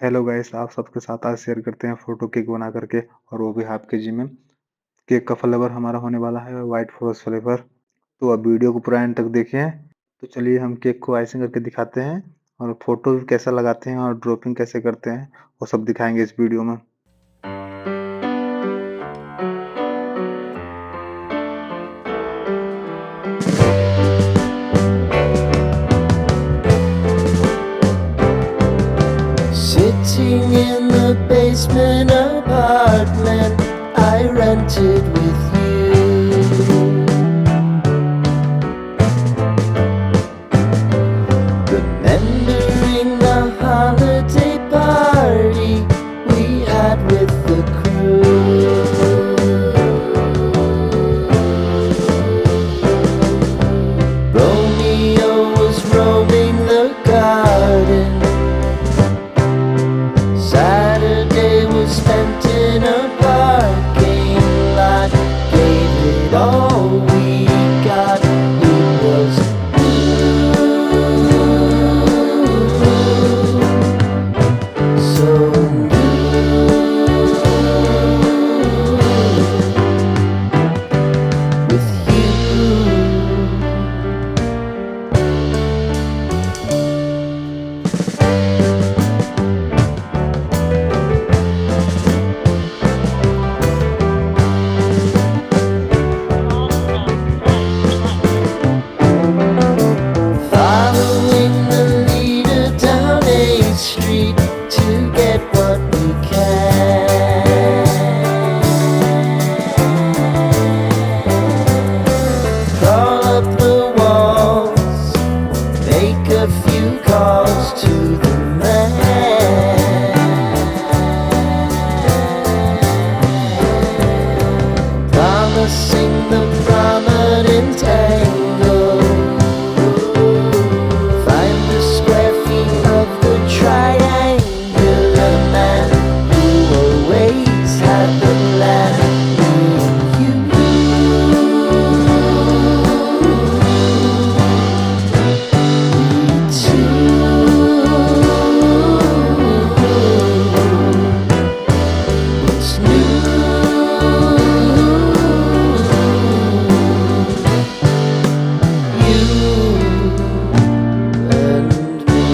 Hello guys, आप सबके साथ आज शेयर करते हैं फोटो केक बना करके, और वो भी हाफ केजी में। केक का फ्लेवर हमारा होने वाला है वाइट फॉरेस्ट फ्लेवर। तो अब वीडियो को पूरा एंड तक देखें। तो चलिए हम केक को आइसिंग करके दिखाते हैं, और फोटो कैसा लगाते हैं और ड्रॉपिंग कैसे करते हैं वो सब दिखाएंगे इस वीडियो में। Sitting in the basement apartment I rented with you, remembering the holiday party we had with the crew. Romeo was roaming the garden, Saturday was spent in a parking lot. Gave it all we got. It was so with you. Following the leader down 8th Street to get what we can. Crawl up the walls, make a few calls to the man, promising the prominent angle. Find the square feet of the triangular man who always had the plan. You what's new? You and me.